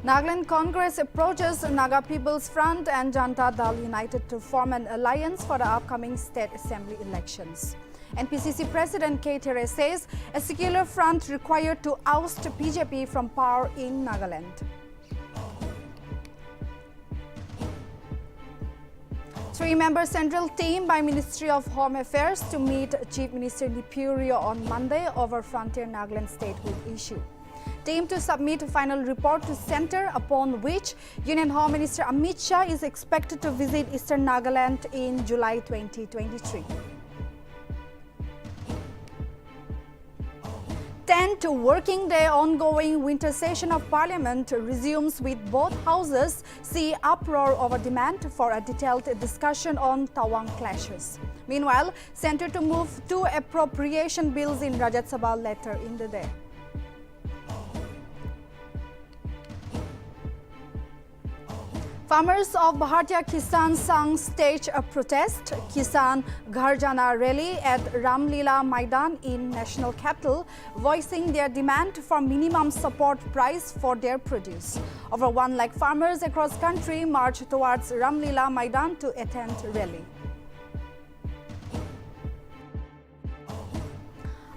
Nagaland Congress approaches Naga People's Front and Janata Dal United to form an alliance for the upcoming state assembly elections. NPCC President K. Tere says a secular front required to oust BJP from power in Nagaland. Three-member central team by Ministry of Home Affairs to meet Chief Minister Nipurio on Monday over Frontier Nagaland statehood issue. Team to submit a final report to centre, upon which Union Home Minister Amit Shah is expected to visit Eastern Nagaland in July 2023. 10th working day ongoing winter session of Parliament resumes with both houses see uproar over demand for a detailed discussion on Tawang clashes. Meanwhile, centre to move two appropriation bills in Rajya Sabha later in the day. Farmers of Bharatiya Kisan Sangh staged a protest, Kisan Ghar Jana rally at Ramlila Maidan in national capital, voicing their demand for minimum support price for their produce. Over 1 lakh farmers across country marched towards Ramlila Maidan to attend rally.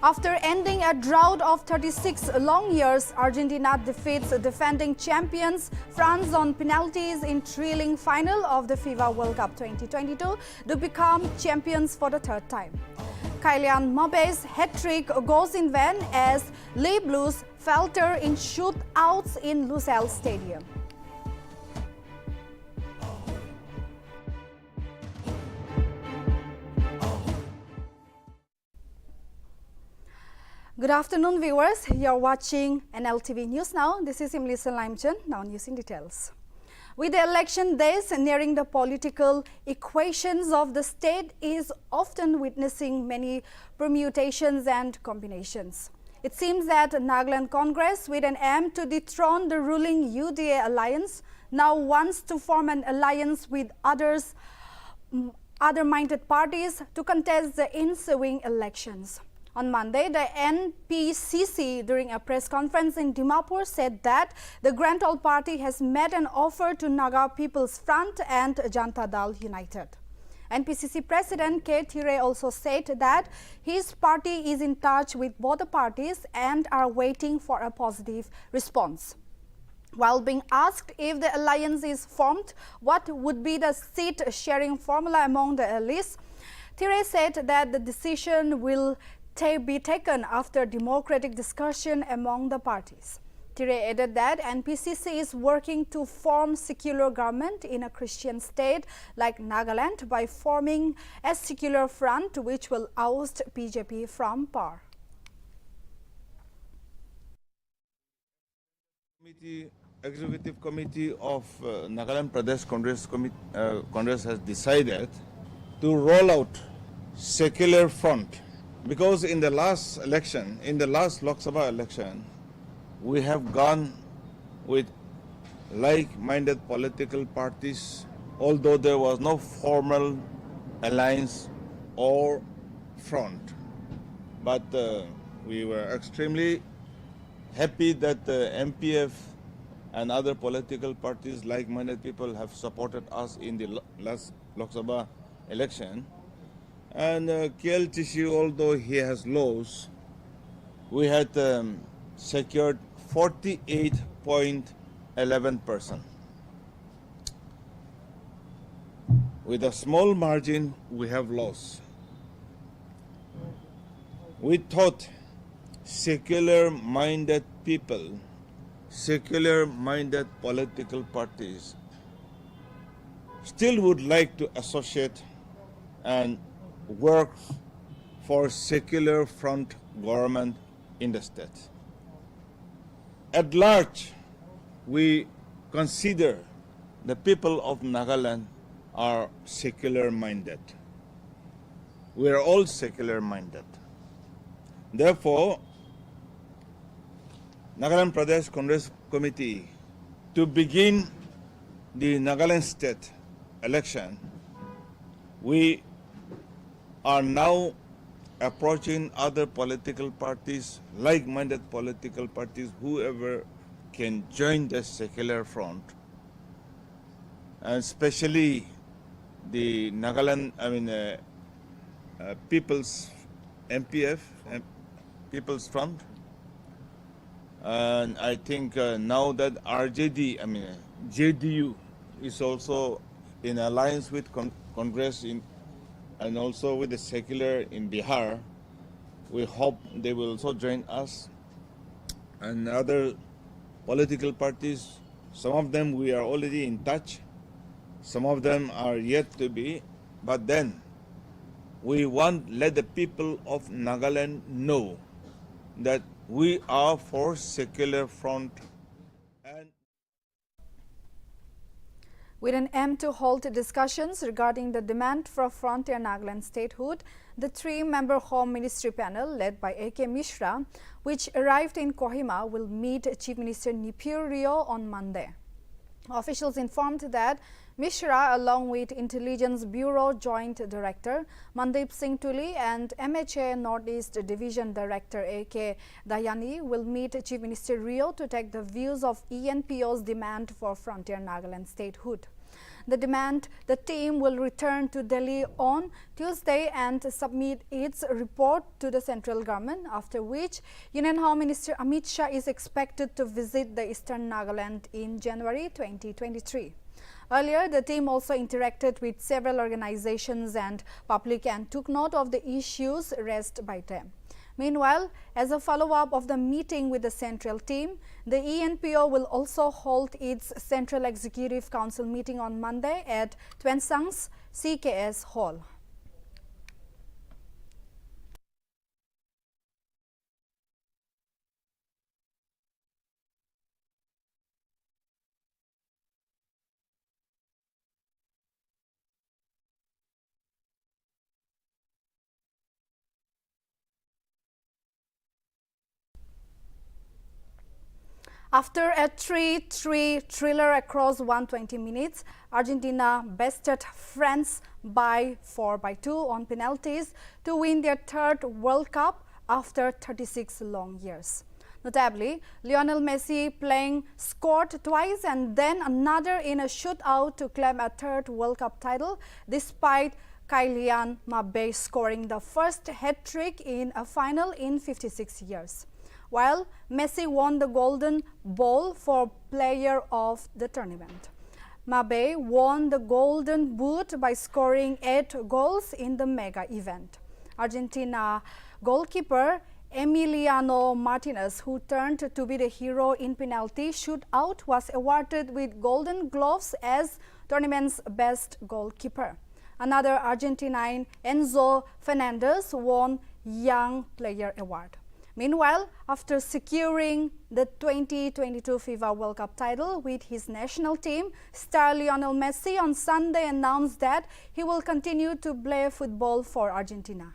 After ending a drought of 36 long years, Argentina defeats defending champions France on penalties in thrilling final of the FIFA World Cup 2022 to become champions for the third time. Kylian Mbappe's hat-trick goes in vain as Les Blues falter in shootouts in Lusail Stadium. Good afternoon, viewers. You're watching Nltv News Now. This is Imlisa Limchen. Now news in details. With the election days nearing, the political equations of the state is often witnessing many permutations and combinations. It seems that Nagaland Congress, with an aim to dethrone the ruling UDA alliance, now wants to form an alliance with other-minded parties to contest the ensuing elections. On Monday, the NPCC, during a press conference in Dimapur, said that the Grand Old Party has made an offer to Naga People's Front and Janata Dal United. NPCC President K. Tere also said that his party is in touch with both the parties and are waiting for a positive response. While being asked if the alliance is formed, what would be the seat-sharing formula among the allies, Tere said that the decision will be taken after democratic discussion among the parties. Tere added that NPCC is working to form secular government in a Christian state like Nagaland by forming a secular front which will oust BJP from power. Executive Committee of Nagaland Pradesh Congress has decided to roll out secular front. Because in the last election, in the last Lok Sabha election, we have gone with like-minded political parties, although there was no formal alliance or front. But we were extremely happy that the MPF and other political parties, like-minded people, have supported us in the last Lok Sabha election. And KLTC, although he has lost, we had secured 48.11%. With a small margin, we have lost. We thought secular-minded people, secular-minded political parties still would like to associate and work for secular front government in the state. At large, we consider the people of Nagaland are secular-minded. We are all secular-minded. Therefore, Nagaland Pradesh Congress Committee, to begin the Nagaland state election, we are now approaching other political parties, like-minded political parties, whoever can join the secular front, and especially the Nagaland, People's MPF, People's Front. And I think now that JDU is also in alliance with Congress and also with the secular in Bihar, we hope they will also join us. And other political parties, some of them we are already in touch, some of them are yet to be, but then we want let the people of Nagaland know that we are for secular front. And with an aim to halt discussions regarding the demand for Frontier Nagaland statehood, the three-member Home Ministry panel led by A.K. Mishra, which arrived in Kohima, will meet Chief Minister Nltv Rio on Monday. Officials informed that Mishra, along with Intelligence Bureau Joint Director Mandeep Singh Tuli and MHA Northeast Division Director A.K. Dayani, will meet Chief Minister Rio to take the views of ENPO's demand for Frontier Nagaland statehood. The team will return to Delhi on Tuesday and submit its report to the central government, after which Union Home Minister Amit Shah is expected to visit the Eastern Nagaland in January 2023. Earlier, the team also interacted with several organizations and public and took note of the issues raised by them. Meanwhile, as a follow-up of the meeting with the central team, the ENPO will also hold its Central Executive Council meeting on Monday at Twensang's CKS Hall. After a 3-3 thriller across 120 minutes, Argentina bested France by 4-2 on penalties to win their third World Cup after 36 long years. Notably, Lionel Messi scored twice and then another in a shootout to claim a third World Cup title, despite Kylian Mbappe scoring the first hat-trick in a final in 56 years. While Messi won the Golden Ball for Player of the Tournament. Mbappe won the Golden Boot by scoring 8 goals in the mega event. Argentina goalkeeper Emiliano Martinez, who turned to be the hero in penalty shootout, was awarded with Golden Gloves as tournament's best goalkeeper. Another Argentine, Enzo Fernandez, won Young Player Award. Meanwhile, after securing the 2022 FIFA World Cup title with his national team, star Lionel Messi on Sunday announced that he will continue to play football for Argentina.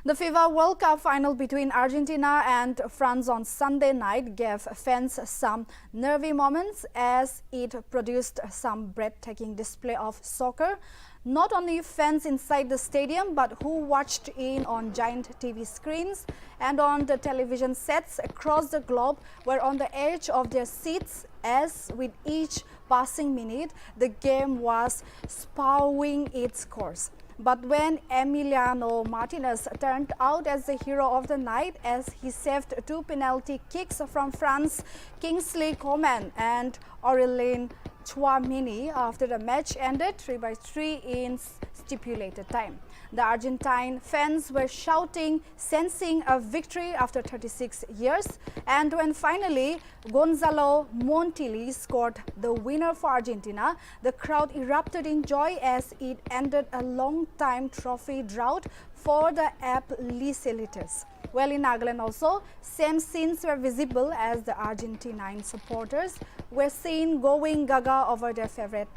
The FIFA World Cup final between Argentina and France on Sunday night gave fans some nervy moments as it produced some breathtaking display of soccer. Not only fans inside the stadium, but who watched in on giant TV screens and on the television sets across the globe were on the edge of their seats as with each passing minute the game was spouting its course. But when Emiliano Martinez turned out as the hero of the night as he saved 2 penalty kicks from France, Kingsley Coman and Aurelien Tchouameni after the match ended 3-3 in stipulated time. The Argentine fans were shouting, sensing a victory after 36 years. And when finally Gonzalo Montiel scored the winner for Argentina, the crowd erupted in joy as it ended a long-time trophy drought for the Aplicielites. Well, in Nagaland also, same scenes were visible as the Argentine supporters were seen going gaga over their favorite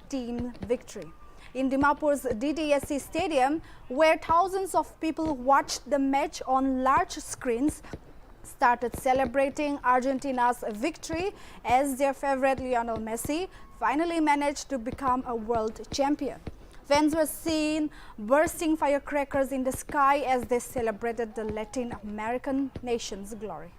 team victory. In Dimapur's DDSC Stadium, where thousands of people watched the match on large screens, started celebrating Argentina's victory as their favorite Lionel Messi finally managed to become a world champion. Fans were seen bursting firecrackers in the sky as they celebrated the Latin American nation's glory.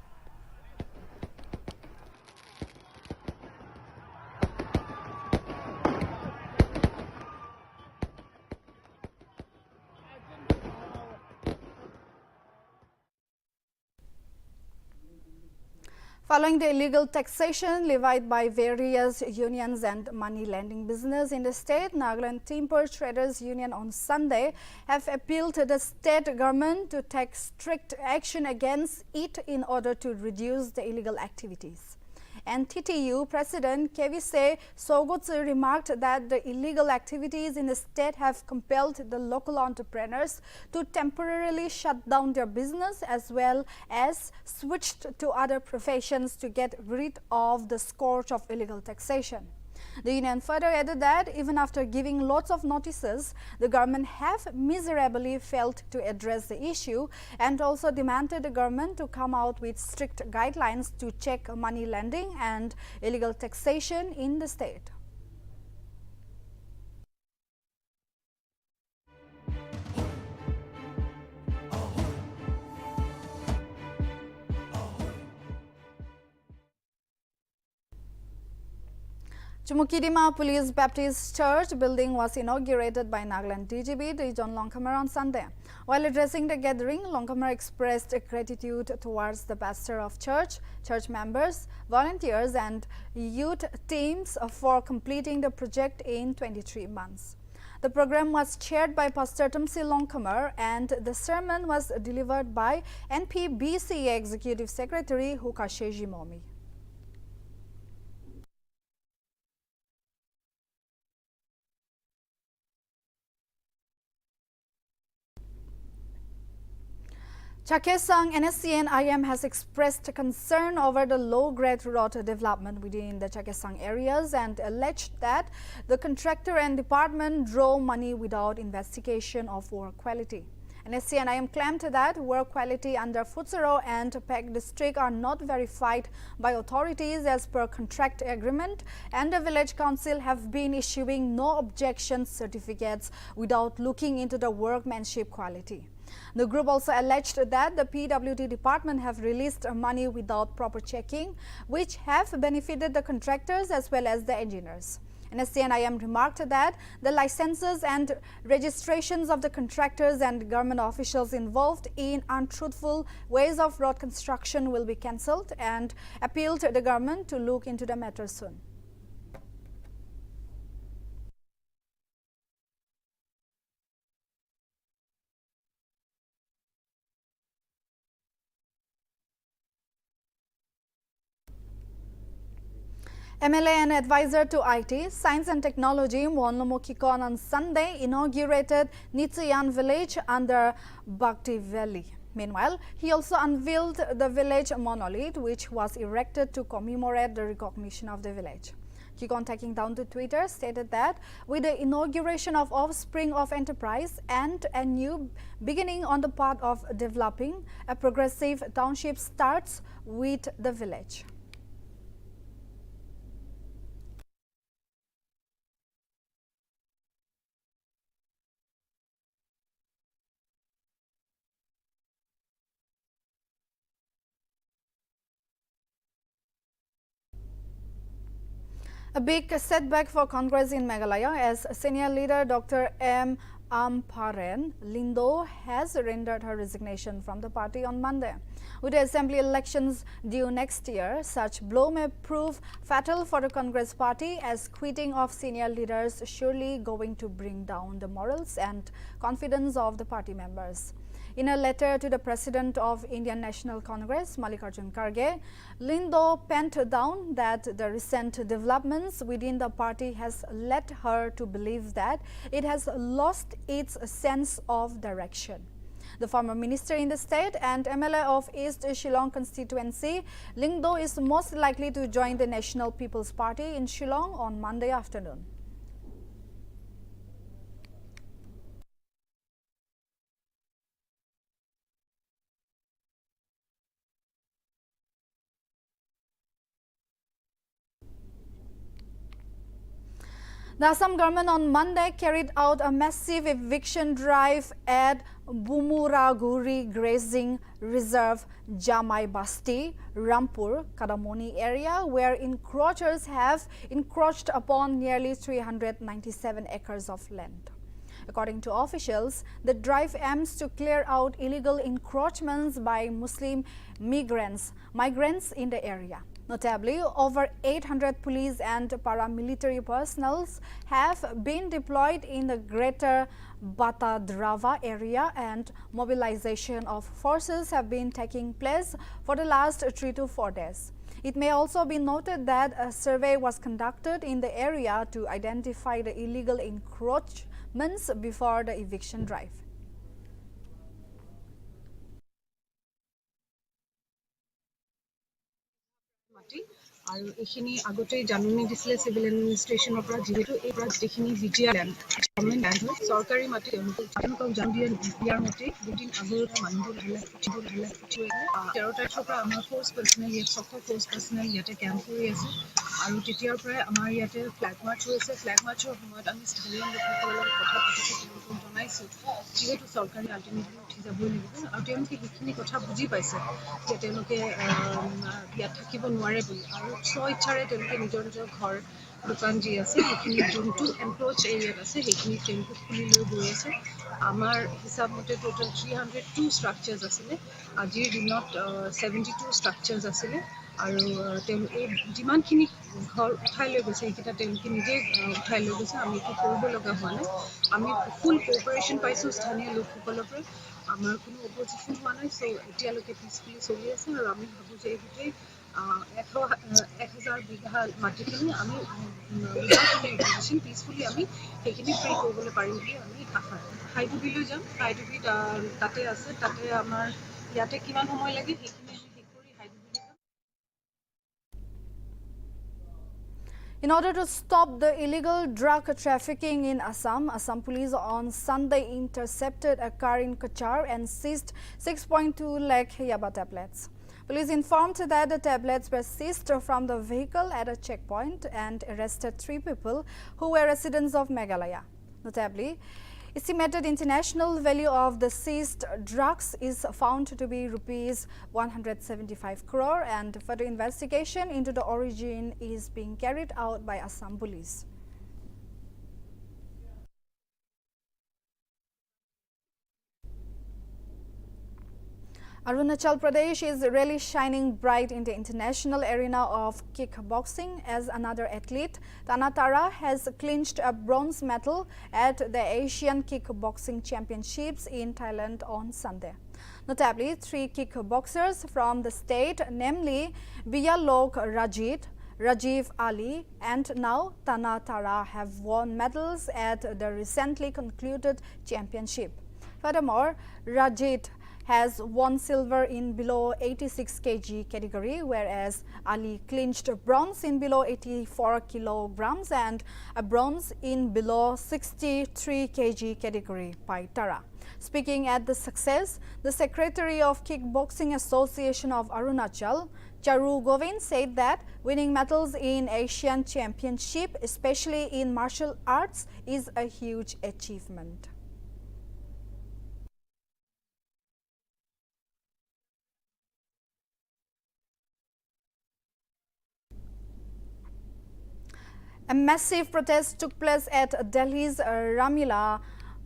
Following the illegal taxation levied by various unions and money lending business in the state, Nagaland Timber Traders Union on Sunday have appealed to the state government to take strict action against it in order to reduce the illegal activities. NTTU President Kevise Sogotsu remarked that the illegal activities in the state have compelled the local entrepreneurs to temporarily shut down their business as well as switched to other professions to get rid of the scourge of illegal taxation. The union further added that even after giving lots of notices, the government have miserably failed to address the issue and also demanded the government to come out with strict guidelines to check money lending and illegal taxation in the state. Chumukidima Police Baptist Church building was inaugurated by Nagaland DGB Dijon Longkhamar on Sunday. While addressing the gathering, Longkhamar expressed gratitude towards the pastor of church members, volunteers and youth teams for completing the project in 23 months. The program was chaired by Pastor Tumsi Longkhamar and the sermon was delivered by NPBCA Executive Secretary Hukasheji Momi. Chakesang NSCN-IM has expressed concern over the low-grade road development within the Chakesang areas and alleged that the contractor and department draw money without investigation of work quality. NSCN-IM claimed that work quality under Futsaro and Pek district are not verified by authorities as per contract agreement, and the village council have been issuing no objection certificates without looking into the workmanship quality. The group also alleged that the PWD department have released money without proper checking, which have benefited the contractors as well as the engineers. NSCN-IM remarked that the licenses and registrations of the contractors and government officials involved in untruthful ways of road construction will be cancelled and appealed to the government to look into the matter soon. MLA and advisor to IT, Science and Technology Monlomo Kikon on Sunday inaugurated Nitsuyan village under Bhakti Valley. Meanwhile, he also unveiled the village monolith which was erected to commemorate the recognition of the village. Kikon, taking down to Twitter, stated that with the inauguration of Offspring of Enterprise and a new beginning on the path of developing, a progressive township starts with the village. A big setback for Congress in Meghalaya as senior leader Dr. M. Amparen Lindo has rendered her resignation from the party on Monday. With the assembly elections due next year, such blow may prove fatal for the Congress party as quitting of senior leaders surely going to bring down the morals and confidence of the party members. In a letter to the President of Indian National Congress, Mallikarjun Kharge, Lindo penned down that the recent developments within the party has led her to believe that it has lost its sense of direction. The former minister in the state and MLA of East Shillong constituency, Lindo is most likely to join the National People's Party in Shillong on Monday afternoon. The Assam government on Monday carried out a massive eviction drive at Bumuraguri Grazing Reserve, Jamai Basti, Rampur, Kadamoni area, where encroachers have encroached upon nearly 397 acres of land. According to officials, the drive aims to clear out illegal encroachments by Muslim migrants in the area. Notably, over 800 police and paramilitary personnel have been deployed in the greater Batadrava area, and mobilization of forces have been taking place for the last 3 to 4 days. It may also be noted that a survey was conducted in the area to identify the illegal encroachments before the eviction drive. আৰু এইখিনি আগতে জাননী দিছিলে civil এডমিনিষ্ট্ৰেশ্যনৰ পৰা, যেহেতু এই পৰা যিখিনি বিটিয়া ল্যান্ড গভৰ্ণমেণ্ট ল্যান্ড হয়, চৰকাৰী মাটি তেওঁলোকক জান দিয়াৰ মতে দুদিন আগৰ মানুহবোৰ আহিলে 13 তাৰিখৰ পৰা আমাৰ ফ'ৰ্চ পাৰ্চনেল ইয়াত ফ'ৰ্চ পাৰ্চনেল ইয়াতে কেম্প কৰি আছে। আৰু তেতিয়াৰ পৰাই আমাৰ ইয়াতে ফ্লেগ মাৰ্চ হৈছে। ফ্লেগ মাৰ্চৰ সময়ত আমি স্থানীয় লোকসকলৰ লগত কথা পাতিছোঁ, তেওঁলোকক জনাইছোঁ যিহেতু চৰকাৰী আল্টিমেটলি উঠি যাবই লাগিব, আৰু তেওঁলোকে সেইখিনি কথা বুজি পাইছে যে তেওঁলোকে ইয়াত থাকিব নোৱাৰে বুলি, আৰু স্ব-ইচ্ছাৰে তেওঁলোকে নিজৰ নিজৰ ঘৰ দোকান যি আছে সেইখিনি যোনটো এনক্ৰ'চ এৰিয়াত আছে সেইখিনি তেওঁলোকে খুলি লৈ গৈ আছে। আমাৰ হিচাপ মতে টোটেল 302 ষ্ট্ৰাকচাৰ্ছ আছিলে, আজিৰ দিনত 72 ষ্ট্ৰাকচাৰ্ছ আছিলে। আৰু তেওঁলোকে যিমানখিনি ঘৰ উঠাই লৈ গৈছে সেইকেইটা তেওঁলোকে নিজে উঠাই লৈ গৈছে, আমি একো কৰিব লগা হোৱা নাই। আমি ফুল কোঅপাৰেশ্যন পাইছোঁ স্থানীয় লোকসকলৰ পৰা, আমাৰ কোনো অপজিশ্যন হোৱা নাই। চ' এতিয়ালৈকে পিচফুলি চলি আছে, আৰু আমি ভাবোঁ যে এই গোটেই 1000 বিঘা মাটিখিনি আমি পিচফুলি আমি সেইখিনি ফ্ৰী কৰিবলৈ পাৰিম বুলি আমি আশা। হাইডুবিলৈ যাম, হাইডুবিত তাতে আছে, তাতে আমাৰ ইয়াতে কিমান সময় লাগে সেইখিনি আমি শেষ কৰি হাইডুবিলৈ যাম। In order to stop the illegal drug trafficking in Assam, Assam police on Sunday intercepted a car in Kachar and seized 6.2 lakh yaba tablets. Police informed that the tablets were seized from the vehicle at a checkpoint and arrested 3 people who were residents of Meghalaya. Notably, estimated international value of the seized drugs is found to be rupees 175 crore, and further investigation into the origin is being carried out by Assam police. Arunachal Pradesh is really shining bright in the international arena of kickboxing as another athlete, Tanatara, has clinched a bronze medal at the Asian Kickboxing Championships in Thailand on Sunday. Notably, 3 kickboxers from the state, namely Biyalok Rajit, Rajiv Ali and now Tanatara, have won medals at the recently concluded championship. Furthermore, Rajit has won silver in below 86 kg category, whereas Ali clinched bronze in below 84 kilograms and a bronze in below 63 kg category by Tara. Speaking at the success, the Secretary of Kickboxing Association of Arunachal, Charu Govind, said that winning medals in Asian Championship, especially in martial arts, is a huge achievement. A massive protest took place at Delhi's Ramila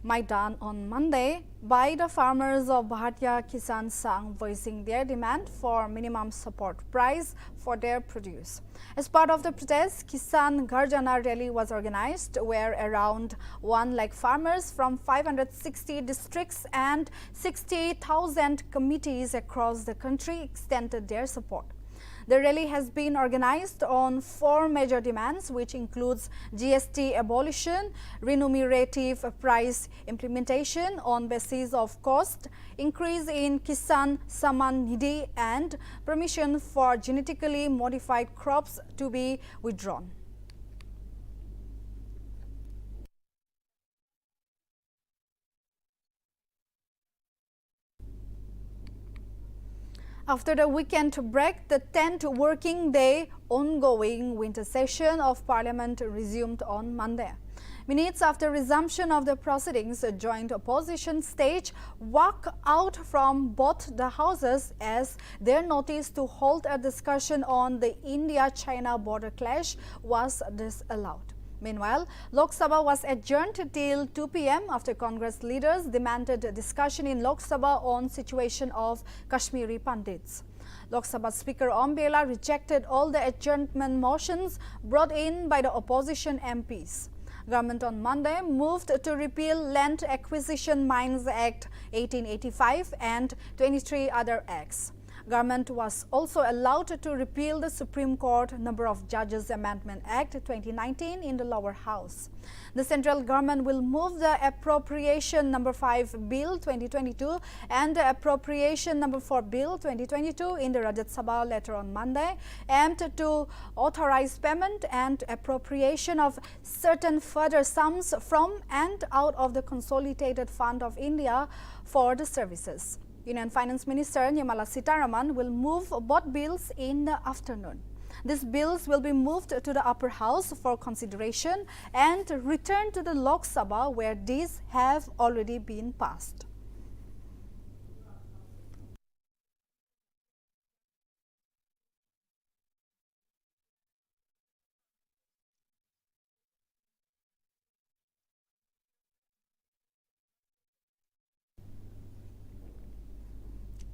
Maidan on Monday by the farmers of Bharatiya Kisan Sangh, voicing their demand for minimum support price for their produce. As part of the protest, Kisan Garjana rally was organized, where around 1 lakh farmers from 560 districts and 60,000 committees across the country extended their support. The rally has been organized on 4 major demands, which includes GST abolition, remunerative price implementation on basis of cost, increase in Kisan Samman Nidhi, and permission for genetically modified crops to be withdrawn. After the weekend break, the 10th working day ongoing winter session of Parliament resumed on Monday. Minutes after resumption of the proceedings, a joint opposition stage walked out from both the houses as their notice to hold a discussion on the India-China border clash was disallowed. Meanwhile, Lok Sabha was adjourned till 2 p.m. after Congress leaders demanded a discussion in Lok Sabha on situation of Kashmiri Pandits. Lok Sabha Speaker Om Birla rejected all the adjournment motions brought in by the opposition MPs. Government on Monday moved to repeal Land Acquisition Mines Act 1885 and 23 other acts. Government was also allowed to repeal the Supreme Court Number of Judges Amendment Act 2019 in the lower house. The central government will move the Appropriation Number 5 Bill 2022 and the Appropriation Number 4 Bill 2022 in the Rajya Sabha later on Monday, aimed to authorize payment and appropriation of certain further sums from and out of the Consolidated Fund of India for the services. Union Finance Minister Nirmala Sitharaman will move both bills in the afternoon. These bills will be moved to the upper house for consideration and returned to the Lok Sabha, where these have already been passed.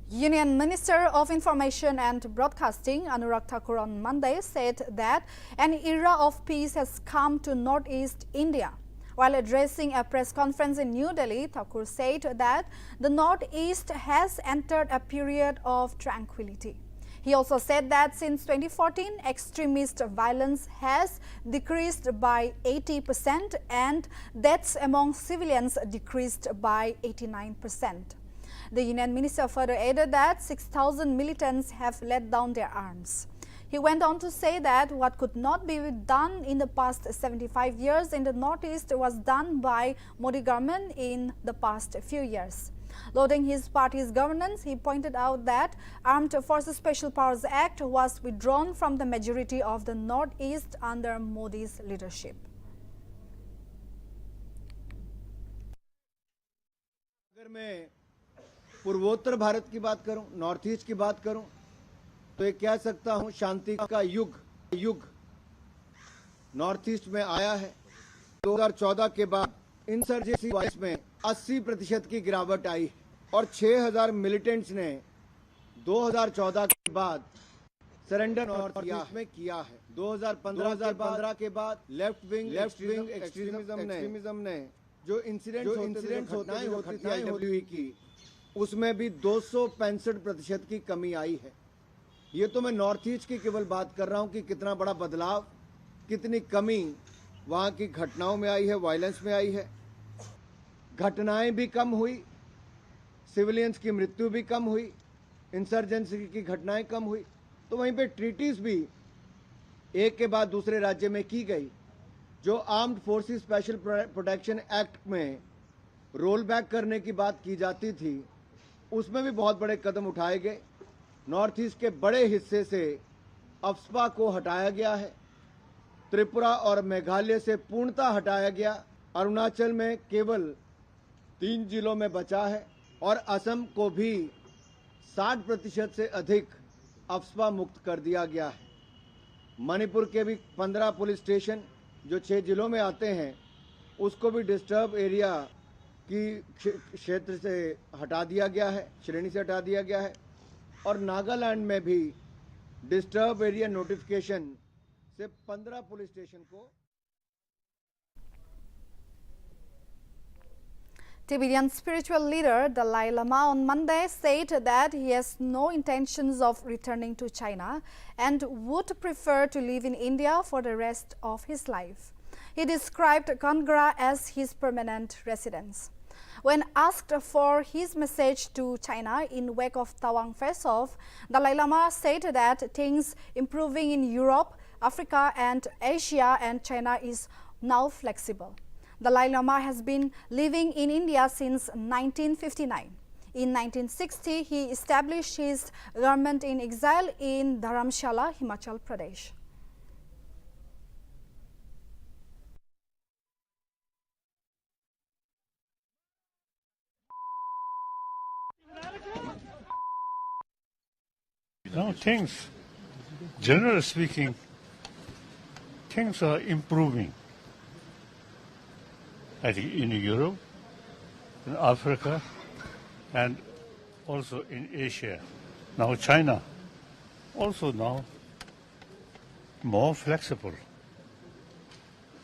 Union Minister of Information and Broadcasting Anurag Thakur on Monday said that an era of peace has come to northeast India. While addressing a press conference in New Delhi, Thakur said that the northeast has entered a period of tranquility. He also said that since 2014, extremist violence has decreased by 80% and deaths among civilians decreased by 89%. The Union Minister further added that 6,000 militants have laid down their arms. He went on to say that what could not be done in the past 75 years in the Northeast was done by Modi government in the past few years. Lauding his party's governance, he pointed out that Armed Forces Special Powers Act was withdrawn from the majority of the Northeast under Modi's leadership. पूर्वोत्तर भारत की बात करूं, north east की बात करूं, तो ये कह सकता हूं शांति का युग नॉर्थ ईस्ट में आया है। 2014 के बाद इंसर्जेंसी वायलेंस में 80% की गिरावट आई और 6,000 मिलिटेंट्स ने 2014 के बाद सरेंडर नॉर्थ ईस्ट में किया है। 2015 के बाद लेफ्ट विंग एक्सट्रीमिज्म ने जो इंसिडेंट होती थी IWE की, उसमें भी 265% की कमी आई है। ये तो मैं नॉर्थ ईस्ट की केवल बात कर रहा हूं कि कितना बड़ा बदलाव, कितनी कमी वहां की घटनाओं में आई है, वायलेंस में आई है। घटनाएं भी कम हुई, सिविलियंस की मृत्यु भी कम हुई, इंसर्जेंसी की घटनाएं कम हुई। तो वहीं पे ट्रीटीज भी एक के बाद दूसरे राज्य में की गई। जो armed forces special protection act में रोल बैक करने की बात की जाती थी, उसमें भी बहुत बड़े कदम उठाए गए। नॉर्थ ईस्ट के बड़े हिस्से से अफस्पा को हटाया गया है। त्रिपुरा और मेघालय से पूर्णतः हटाया गया। अरुणाचल में केवल 3 जिलों में बचा है और असम को भी 60% से अधिक अफस्पा मुक्त कर दिया गया है। मणिपुर के भी 15 पुलिस स्टेशन जो 6 जिलों में आते हैं, उसको भी डिस्टर्ब एरिया की क्षेत्र से हटा दिया गया है, श्रेणी से हटा दिया गया है। और नागालैंड में भी डिस्टर्ब एरिया नोटिफिकेशन से 15 पुलिस स्टेशन को। Tibetan spiritual leader Dalai Lama on Monday said that he has no intentions of returning to China and would prefer to live in India for the rest of his life. He described Kangra as his permanent residence. When asked for his message to China in wake of Tawang face-off, Dalai Lama said that things improving in Europe, Africa and Asia, and China is now flexible. Dalai Lama has been living in India since 1959. In 1960, he established his government in exile in Dharamshala, Himachal Pradesh. Now things, generally speaking, things are improving. I think in Europe, in Africa, and also in Asia. Now China, also now more flexible.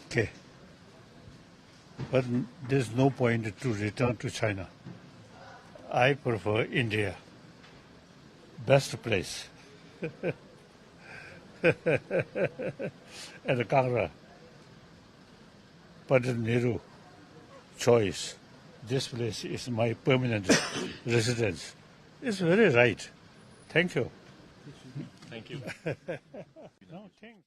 Okay. But there's no point to return to China. I prefer India. Best place. And Kangra. But Nehru choice. This place is my permanent residence. It's very right. Thank you. Thank you. No, thanks.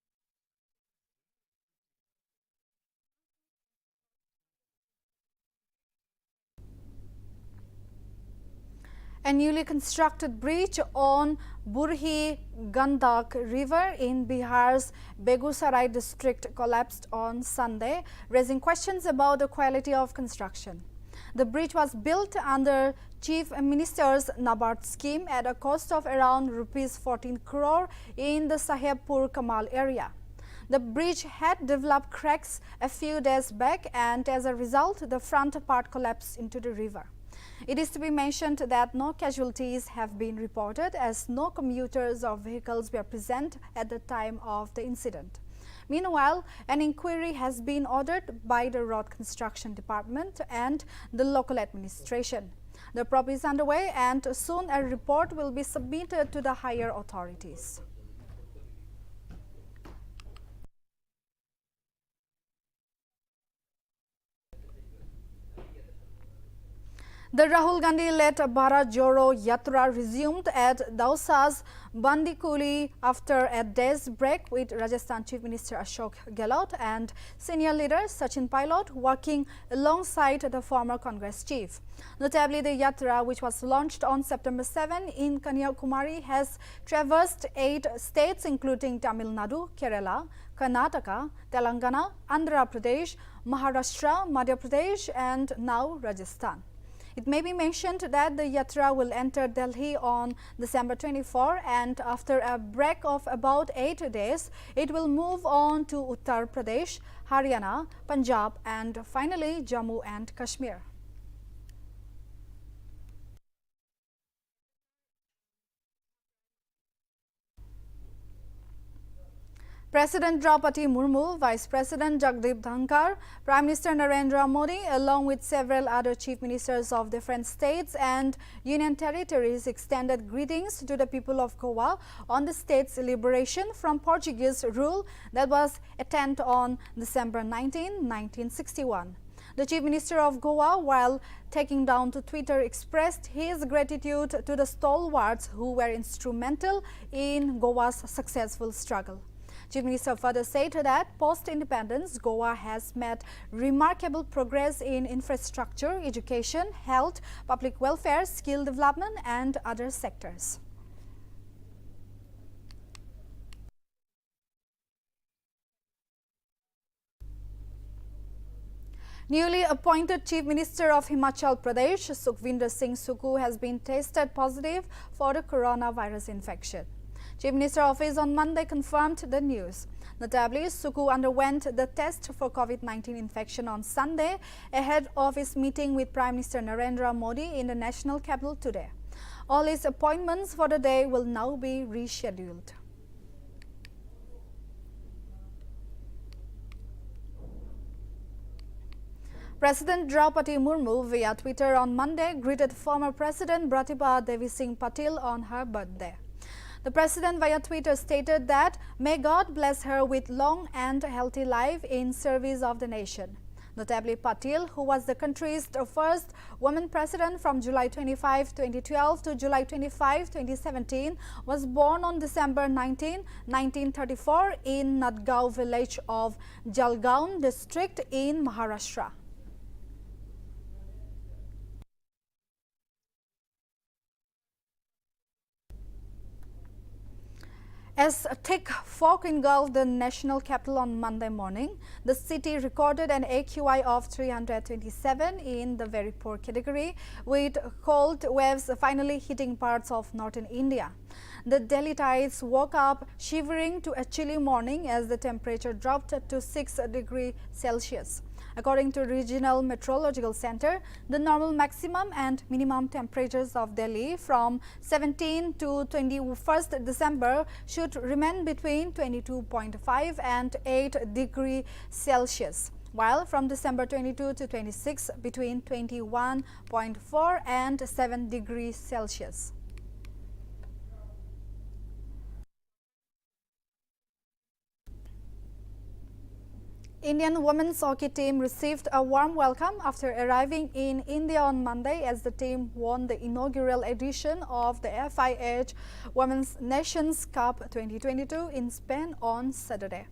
A newly constructed bridge on Burhi Gandak River in Bihar's Begusarai district collapsed on Sunday, raising questions about the quality of construction. The bridge was built under Chief Minister's NABARD scheme at a cost of around Rs 14 crore in the Sahebpur Kamal area. The bridge had developed cracks a few days back, and as a result, the front part collapsed into the river. It is to be mentioned that no casualties have been reported, as no commuters or vehicles were present at the time of the incident. Meanwhile, an inquiry has been ordered by the Road Construction Department and the local administration. The probe is underway, and soon a report will be submitted to the higher authorities. The Rahul Gandhi-led Bharat Jodo Yatra resumed at Dausa's Bandikuli after a day's break, with Rajasthan Chief Minister Ashok Gehlot and senior leader Sachin Pilot working alongside the former Congress chief. Notably, the Yatra, which was launched on September 7 in Kanyakumari, has traversed 8 states including Tamil Nadu, Kerala, Karnataka, Telangana, Andhra Pradesh, Maharashtra, Madhya Pradesh and now Rajasthan. It may be mentioned that the Yatra will enter Delhi on December 24, and after a break of about 8 days, it will move on to Uttar Pradesh, Haryana, Punjab and finally Jammu and Kashmir. President Draupadi Murmu, Vice President Jagdeep Dhankar, Prime Minister Narendra Modi, along with several other chief ministers of different states and union territories, extended greetings to the people of Goa on the state's liberation from Portuguese rule that was attained on December 19, 1961. The Chief Minister of Goa, while taking down to Twitter, expressed his gratitude to the stalwarts who were instrumental in Goa's successful struggle. Chief Minister further said that post-independence, Goa has made remarkable progress in infrastructure, education, health, public welfare, skill development and other sectors. Newly appointed Chief Minister of Himachal Pradesh, Sukhvinder Singh Sukkhu, has been tested positive for the coronavirus infection. Chief Minister Office on Monday confirmed the news. Notably, Sukkhu underwent the test for COVID-19 infection on Sunday ahead of his meeting with Prime Minister Narendra Modi in the national capital today. All his appointments for the day will now be rescheduled. President Draupadi Murmu via Twitter on Monday greeted former President Pratibha Devi Singh Patil on her birthday. The President via Twitter stated that may God bless her with long and healthy life in service of the nation. Notably, Patil, who was the country's first woman president from July 25, 2012 to July 25, 2017, was born on December 19, 1934 in Nadgaon village of Jalgaon district in Maharashtra. As a thick fog engulfed the national capital on Monday morning, the city recorded an AQI of 327 in the very poor category, with cold waves finally hitting parts of northern India. The Delhiites woke up shivering to a chilly morning as the temperature dropped to 6 degrees Celsius. According to Regional Meteorological Center, the normal maximum and minimum temperatures of Delhi from 17 to 21st December should remain between 22.5 and 8 degrees Celsius, while from December 22 to 26 between 21.4 and 7 degrees Celsius. Indian women's hockey team received a warm welcome after arriving in India on Monday as the team won the inaugural edition of the FIH Women's Nations Cup 2022 in Spain on Saturday.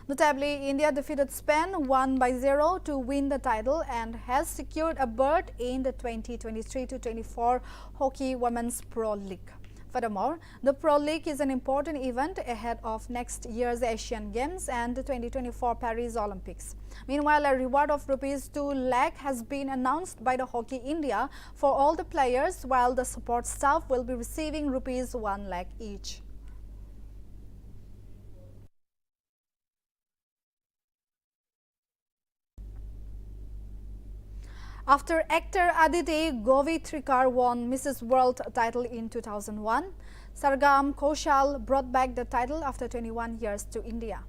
Notably, India defeated Spain 1-0 to win the title and has secured a berth in the 2023-24 Hockey Women's Pro League. Furthermore, the Pro League is an important event ahead of next year's Asian Games and the 2024 Paris Olympics. Meanwhile, a reward of rupees 2 lakh has been announced by the Hockey India for all the players, while the support staff will be receiving rupees 1 lakh each. After actor Aditi Govitrikar won Mrs. World title in 2001, Sargam Kaushal brought back the title after 21 years to India.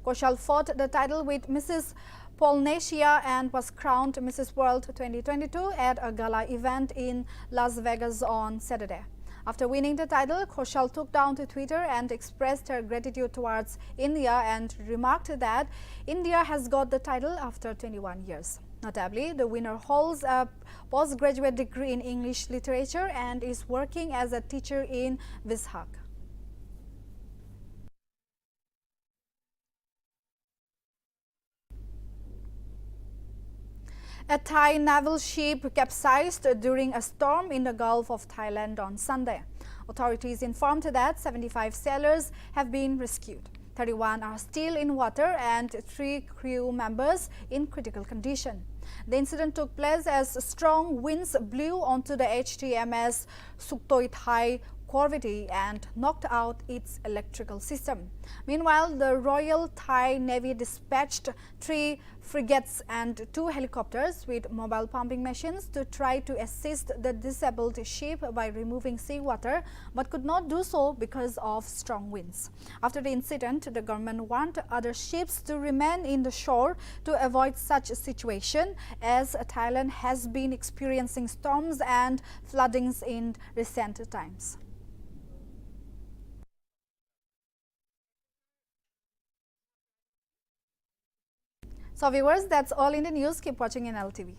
Kaushal fought the title with Mrs. Polynesia and was crowned Mrs. World 2022 at a gala event in Las Vegas on Saturday. After winning the title, Kaushal took down to Twitter and expressed her gratitude towards India and remarked that India has got the title after 21 years. Notably, the winner holds a postgraduate degree in English literature and is working as a teacher in Vizag. A Thai naval ship capsized during a storm in the Gulf of Thailand on Sunday. Authorities informed that 75 sailors have been rescued. 31 are still in water and 3 crew members in critical condition. The incident took place as strong winds blew onto the HTMS Sukhoi Thai corvette and knocked out its electrical system. Meanwhile, the Royal Thai Navy dispatched 3 frigates and 2 helicopters with mobile pumping machines to try to assist the disabled ship by removing seawater, but could not do so because of strong winds. After the incident, the government warned other ships to remain in the shore to avoid such a situation, as Thailand has been experiencing storms and floodings in recent times. So viewers, that's all in the news. Keep watching Nltv.